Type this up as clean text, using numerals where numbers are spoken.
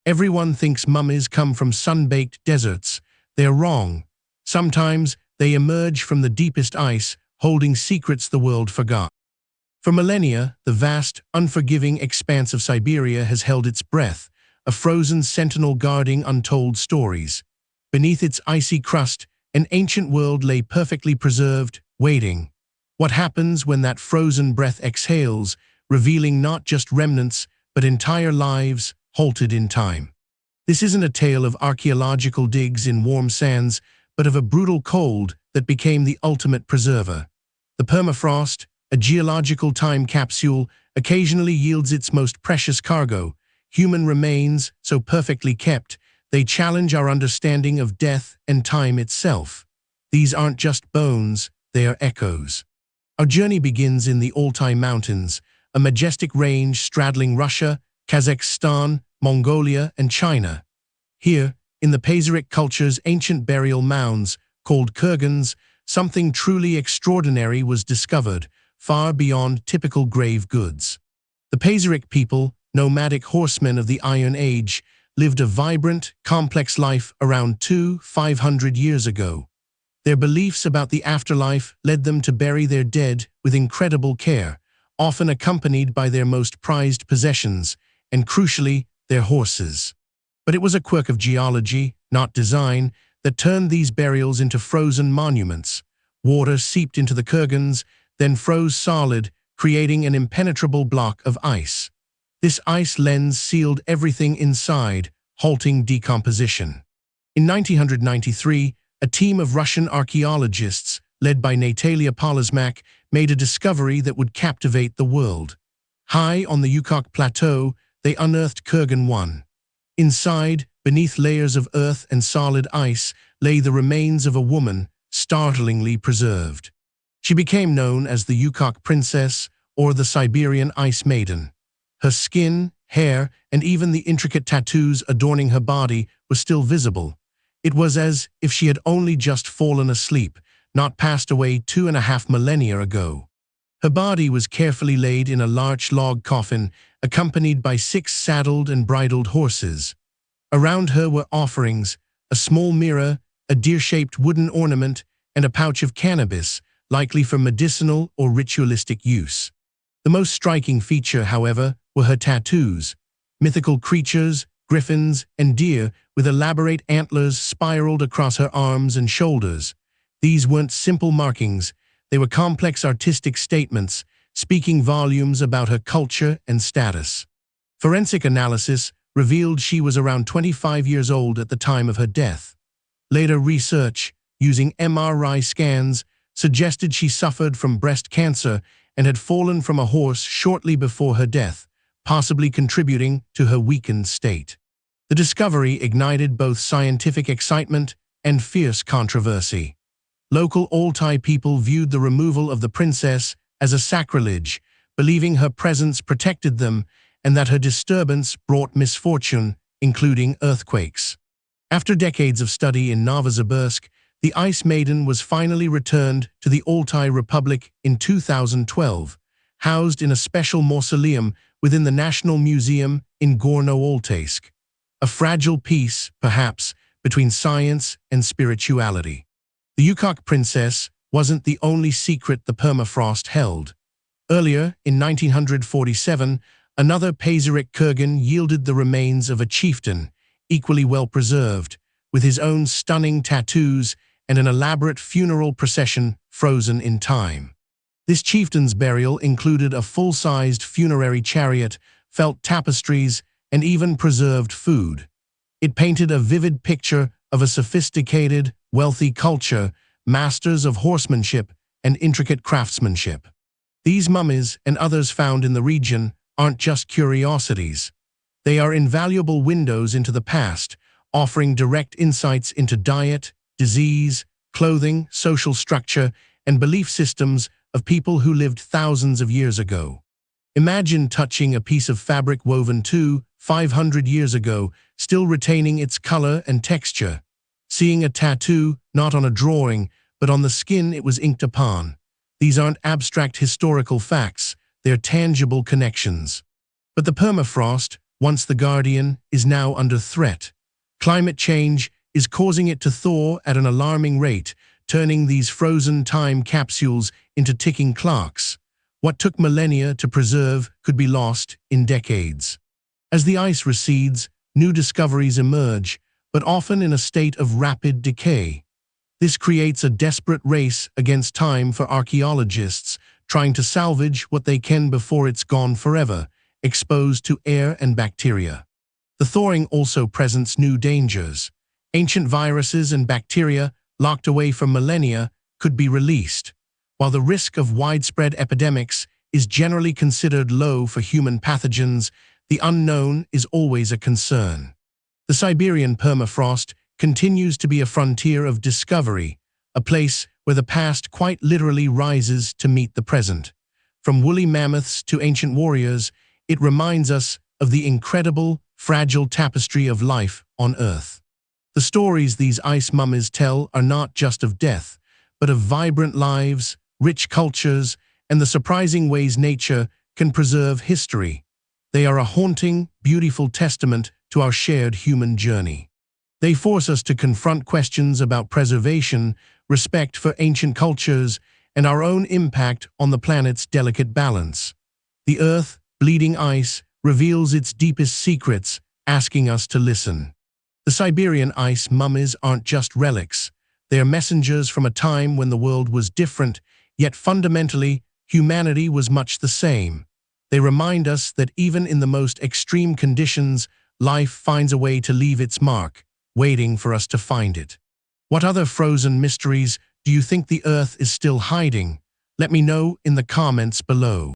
Everyone thinks mummies come from sun-baked deserts. They're wrong. Sometimes they emerge from the deepest ice, holding secrets the world forgot. For millennia, the vast, unforgiving expanse of Siberia has held its breath, a frozen sentinel guarding untold stories. Beneath its icy crust, an ancient world lay perfectly preserved, waiting. What happens when that frozen breath exhales, revealing not just remnants, but entire lives, halted in time? This isn't a tale of archaeological digs in warm sands, but of a brutal cold that became the ultimate preserver. The permafrost, a geological time capsule, occasionally yields its most precious cargo, human remains so perfectly kept, they challenge our understanding of death and time itself. These aren't just bones, they are echoes. Our journey begins in the Altai Mountains, a majestic range straddling Russia, Kazakhstan, Mongolia, and China. Here, in the Pazyryk culture's ancient burial mounds, called kurgans, something truly extraordinary was discovered, far beyond typical grave goods. The Pazyryk people, nomadic horsemen of the Iron Age, lived a vibrant, complex life around 500 years ago. Their beliefs about the afterlife led them to bury their dead with incredible care, often accompanied by their most prized possessions, and crucially, their horses. But it was a quirk of geology, not design, that turned these burials into frozen monuments. Water seeped into the kurgans, then froze solid, creating an impenetrable block of ice. This ice lens sealed everything inside, halting decomposition. In 1993, a team of Russian archaeologists, led by Natalia Polozmak, made a discovery that would captivate the world. High on the Yukok Plateau, they unearthed Kurgan 1. Inside, beneath layers of earth and solid ice, lay the remains of a woman, startlingly preserved. She became known as the Yukok Princess or the Siberian Ice Maiden. Her skin, hair, and even the intricate tattoos adorning her body were still visible. It was as if she had only just fallen asleep, not passed away 2.5 millennia ago. Her body was carefully laid in a large log coffin, accompanied by 6 saddled and bridled horses. Around her were offerings, a small mirror, a deer-shaped wooden ornament, and a pouch of cannabis, likely for medicinal or ritualistic use. The most striking feature, however, were her tattoos. Mythical creatures, griffins, and deer with elaborate antlers spiraled across her arms and shoulders. These weren't simple markings, they were complex artistic statements, speaking volumes about her culture and status. Forensic analysis revealed she was around 25 years old at the time of her death. Later research, using MRI scans, suggested she suffered from breast cancer and had fallen from a horse shortly before her death, possibly contributing to her weakened state. The discovery ignited both scientific excitement and fierce controversy. Local Altai people viewed the removal of the princess as a sacrilege, believing her presence protected them and that her disturbance brought misfortune, including earthquakes. After decades of study in Novosibirsk, the Ice Maiden was finally returned to the Altai Republic in 2012, housed in a special mausoleum within the National Museum in Gorno-Altaysk. A fragile piece, perhaps, between science and spirituality. The Yukok princess wasn't the only secret the permafrost held. Earlier, in 1947, another Pazyryk kurgan yielded the remains of a chieftain, equally well preserved, with his own stunning tattoos and an elaborate funeral procession frozen in time. This chieftain's burial included a full-sized funerary chariot, felt tapestries, and even preserved food. It painted a vivid picture of a sophisticated, wealthy culture, masters of horsemanship and intricate craftsmanship. These mummies and others found in the region aren't just curiosities. They are invaluable windows into the past, offering direct insights into diet, disease, clothing, social structure, and belief systems of people who lived thousands of years ago. Imagine touching a piece of fabric woven 500 years ago, still retaining its color and texture. Seeing a tattoo, not on a drawing, but on the skin it was inked upon. These aren't abstract historical facts, they're tangible connections. But the permafrost, once the guardian, is now under threat. Climate change is causing it to thaw at an alarming rate, turning these frozen time capsules into ticking clocks. What took millennia to preserve could be lost in decades. As the ice recedes, new discoveries emerge, but often in a state of rapid decay. This creates a desperate race against time for archaeologists, trying to salvage what they can before it's gone forever, exposed to air and bacteria. The thawing also presents new dangers. Ancient viruses and bacteria, locked away for millennia, could be released. While the risk of widespread epidemics is generally considered low for human pathogens, the unknown is always a concern. The Siberian permafrost continues to be a frontier of discovery, a place where the past quite literally rises to meet the present. From woolly mammoths to ancient warriors, it reminds us of the incredible, fragile tapestry of life on Earth. The stories these ice mummies tell are not just of death, but of vibrant lives, rich cultures, and the surprising ways nature can preserve history. They are a haunting, beautiful testament to our shared human journey. They force us to confront questions about preservation, respect for ancient cultures, and our own impact on the planet's delicate balance. The Earth, bleeding ice, reveals its deepest secrets, asking us to listen. The Siberian ice mummies aren't just relics. They are messengers from a time when the world was different, yet fundamentally, humanity was much the same. They remind us that even in the most extreme conditions, life finds a way to leave its mark, waiting for us to find it. What other frozen mysteries do you think the Earth is still hiding? Let me know in the comments below.